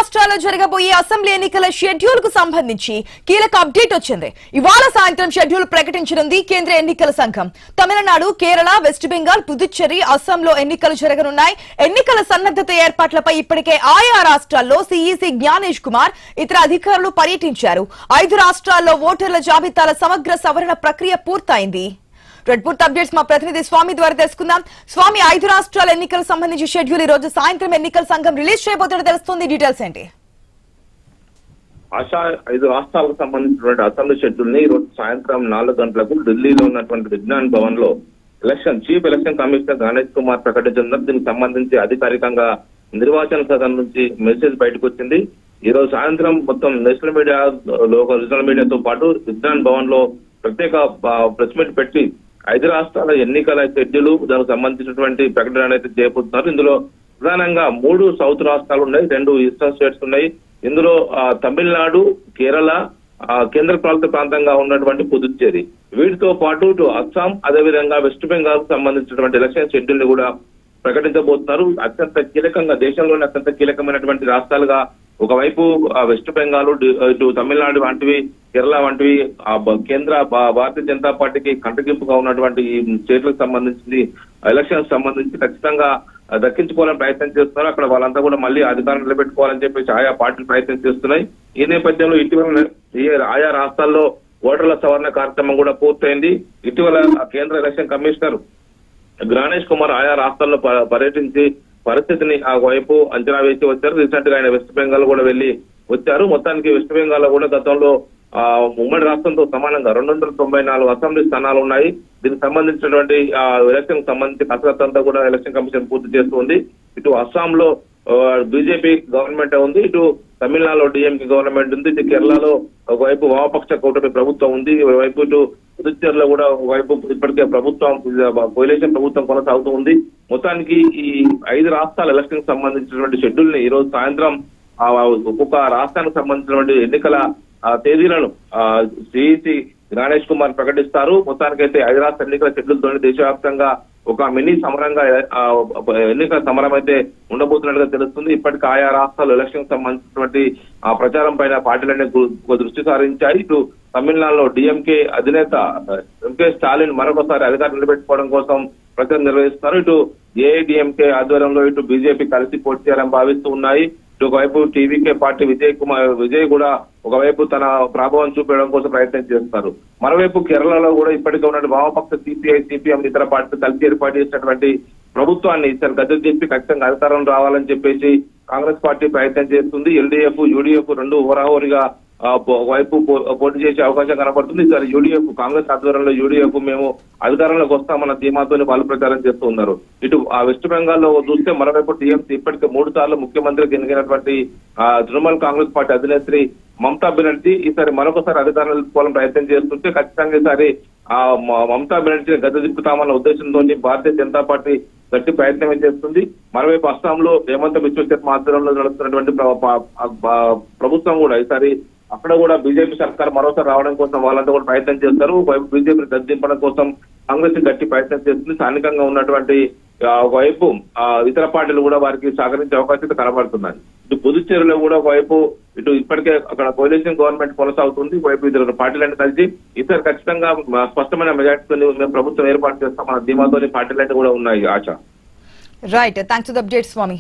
రాష్ట్రాల్లో జరగబోయే అసెంబ్లీ ఎన్నికల షెడ్యూల్ కు సంబంధించి కీలక అప్డేట్ వచ్చింది. ఇవాళ సాయంత్రం షెడ్యూల్ ప్రకటించనుంది కేంద్ర ఎన్నికల సంఘం. తమిళనాడు, కేరళ, వెస్ట్ బెంగాల్, పుదుచ్చేరి, అస్సాంలో ఎన్నికలు జరగనున్నాయి. ఎన్నికల సన్నద్ధత ఏర్పాట్లపై ఇప్పటికే ఆయా రాష్ట్రాల్లో సీఈసీ జ్ఞానేష్ కుమార్ ఇతర అధికారులు పర్యటించారు. 5 రాష్ట్రాల్లో ఓటర్ల జాబితాల సమగ్ర సవరణ ప్రక్రియ పూర్తయింది. పూర్తి అప్డేట్స్ మా ప్రతినిధి స్వామి ద్వారా తెలుసుకుందాం. స్వామి, 5 రాష్ట్రాల ఎన్నికలకు సంబంధించి షెడ్యూల్ ఈ రోజు సాయంత్రం ఎన్నికల సంఘం రిలీజ్ చేయబోతున్నట్టు తెలుస్తుంది. డీటెయిల్స్ ఏంటి? ఆశా 5 రాష్ట్రాలకు సంబంధించినటువంటి అసెంబ్లీ షెడ్యూల్ ని ఈ రోజు సాయంత్రం 4 గంటలకు ఢిల్లీలో ఉన్నటువంటి విజ్ఞాన్ భవన్ లో chief election commissioner Ganesh Kumar ప్రకటించారు. దీనికి సంబంధించి అధికారికంగా నిర్వాచన సదన్ నుంచి మెసేజ్ బయటకు వచ్చింది. ఈ రోజు సాయంత్రం మొత్తం నేషనల్ మీడియా, లోకల్ రీజనల్ మీడియాతో పాటు విజ్ఞాన్ భవన్ లో ప్రత్యేక ప్రెస్ మీట్ పెట్టి 5 రాష్ట్రాల ఎన్నికల షెడ్యూల్ దానికి సంబంధించినటువంటి ప్రకటన అయితే చేయబోతున్నారు. ఇందులో ప్రధానంగా 3 సౌత్ రాష్ట్రాలు ఉన్నాయి, 2 ఈస్టర్న్ స్టేట్స్ ఉన్నాయి. ఇందులో తమిళనాడు, కేరళ, కేంద్ర పాలిత ప్రాంతంగా ఉన్నటువంటి పుదుచ్చేరి, వీటితో పాటు ఇటు అస్సాం, అదేవిధంగా వెస్ట్ బెంగాల్ కు సంబంధించినటువంటి ఎలక్షన్ షెడ్యూల్ ని కూడా ప్రకటించబోతున్నారు. అత్యంత కీలకంగా, దేశంలోని అత్యంత కీలకమైనటువంటి రాష్ట్రాలుగా ఒకవైపు వెస్ట్ బెంగాల్, ఇటు తమిళనాడు వంటివి, కేరళ వంటివి కేంద్ర భారతీయ జనతా పార్టీకి కంటగింపుగా ఉన్నటువంటి ఈ స్టేట్లకు సంబంధించి ఎలక్షన్స్ సంబంధించి ఖచ్చితంగా దక్కించుకోవాలని ప్రయత్నం చేస్తున్నారు. అక్కడ వాళ్ళంతా కూడా మళ్ళీ అధికారం నిలబెట్టుకోవాలని చెప్పేసి ఆయా పార్టీలు ప్రయత్నం చేస్తున్నాయి. ఈ నేపథ్యంలో ఇటీవల ఆయా రాష్ట్రాల్లో ఓటర్ల సవరణ కార్యక్రమం కూడా పూర్తయింది. ఇటీవల కేంద్ర ఎలక్షన్ కమిషనర్ గణేష్ కుమార్ ఆయా రాష్ట్రాల్లో పర్యటించి పరిస్థితిని ఆ వైపు అంచనా వేసి వచ్చారు. రీసెంట్ గా ఆయన వెస్ట్ బెంగాల్ కూడా వెళ్లి వచ్చారు. మొత్తానికి వెస్ట్ బెంగాల్ లో కూడా గతంలో ఉమ్మడి రాష్ట్రంతో సమానంగా 294 అసెంబ్లీ స్థానాలు ఉన్నాయి. దీనికి సంబంధించినటువంటి ఎలక్షన్ సంబంధించి కసరత్తు అంతా కూడా ఎలక్షన్ కమిషన్ పూర్తి చేస్తుంది. ఇటు అస్సాంలో బీజేపీ గవర్నమెంట్ ఉంది, ఇటు తమిళనాడులో డిఎంకే గవర్నమెంట్ ఉంది, ఇటు కేరళలో ఒకవైపు వామపక్ష కూటమి ప్రభుత్వం ఉంది, ఒకవైపు ఇటు పుదుచ్చేరిలో కూడా ఒకవైపు ఇప్పటికే ప్రభుత్వం కోalition ప్రభుత్వం కొనసాగుతూ ఉంది. మొత్తానికి ఈ 5 రాష్ట్రాల ఎలక్షన్ సంబంధించినటువంటి షెడ్యూల్ ని ఈ రోజు సాయంత్రం ఒక్కొక్క రాష్ట్రానికి సంబంధించినటువంటి ఎన్నికల తేదీలను సిఈసి గణేష్ కుమార్ ప్రకటిస్తారు. మొత్తానికైతే 5 రాష్ట్ర ఎన్నికల షెడ్యూల్ తోని దేశవ్యాప్తంగా ఒక మినీ సమరంగా ఎన్నికల సమరం అయితే ఉండబోతున్నట్టుగా తెలుస్తుంది. ఇప్పటికీ ఆయా రాష్ట్రాలు ఎలక్షన్ సంబంధించినటువంటి ప్రచారం పైన పార్టీలన్నీ దృష్టి సారించాయి. ఇటు తమిళనాడులో డిఎంకే అధినేత ఎంకే స్టాలిన్ మరొకసారి అధికారం నిలబెట్టుకోవడం కోసం ప్రచారం నిర్వహిస్తున్నారు. ఇటు ఏఐడిఎంకే ఆధ్వర్యంలో ఇటు బీజేపీ కలిసి పోటీ చేయాలని భావిస్తూ ఉన్నాయి. ఇటు ఒకవైపు టీవీకే పార్టీ విజయ్ కూడా ఒకవైపు తన ప్రభావం చూపించడం కోసం ప్రయత్నం చేస్తున్నారు. మరోవైపు కేరళలో కూడా ఇప్పటికే ఉన్నటువంటి వామపక్ష సిపిఐ, సిపిఎం ఇతర పార్టీలు కలిసి ఏర్పాటు చేసినటువంటి ప్రభుత్వాన్ని ఈసారి గద్దె చెప్పి ఖచ్చితంగా అధికారం రావాలని చెప్పేసి కాంగ్రెస్ పార్టీ ప్రయత్నం చేస్తుంది. ఎల్డీఎఫ్, యూడీఎఫ్ 2 హోరాహోరీగా వైపు పోటీ చేసే అవకాశం కనబడుతుంది. ఈసారి యూడీఎఫ్, కాంగ్రెస్ ఆధ్వర్యంలో యూడీఎఫ్ మేము అధికారంలోకి వస్తామన్న ధీమాతో వాళ్ళు ప్రచారం చేస్తూ ఉన్నారు. ఇటు వెస్ట్ బెంగాల్ లో చూస్తే మరోవైపు టీఎంసీ ఇప్పటికే 3 సార్లు ముఖ్యమంత్రికి ఎన్నికైనటువంటి తృణమూల్ కాంగ్రెస్ పార్టీ అధినేత్రి మమతా బెనర్జీ ఈసారి మరొకసారి అధికారం నిలుపుకోవాలని ప్రయత్నం చేస్తుంటే ఖచ్చితంగా ఈసారి మమతా బెనర్జీని గద్దె దిప్పుతామన్న ఉద్దేశంతో భారతీయ జనతా పార్టీ గట్టి ప్రయత్నం చేస్తుంది. మరోవైపు అస్సాంలో హేమంత బిశ్వ శర్మ ఆధ్వర్యంలో నడుస్తున్నటువంటి ప్రభుత్వం కూడా ఈసారి అక్కడ కూడా బీజేపీ సర్కార్ మరోసారి రావడం కోసం వాళ్ళంతా కూడా ప్రయత్నం చేస్తారు. బీజేపీని గద్దెదింపడం కోసం కాంగ్రెస్ గట్టి ప్రయత్నం చేస్తుంది. స్థానికంగా ఉన్నటువంటి ఒకవైపు ఇతర పార్టీలు కూడా వారికి సహకరించే అవకాశం కనబడుతున్నాయి. ఇటు పుదుచ్చేరిలో కూడా ఒకవైపు ఇటు ఇప్పటికే అక్కడ కోalition గవర్నమెంట్ కొనసాగుతుంది. ఒకవైపు ఇతర పార్టీలన్నీ కలిసి ఇతర ఖచ్చితంగా స్పష్టమైన మెజార్టీతో మేము ప్రభుత్వం ఏర్పాటు చేస్తామన్న ధీమాతోని పార్టీలన్నీ కూడా ఉన్నాయి. ఆశ right, thanks for the update Swamy.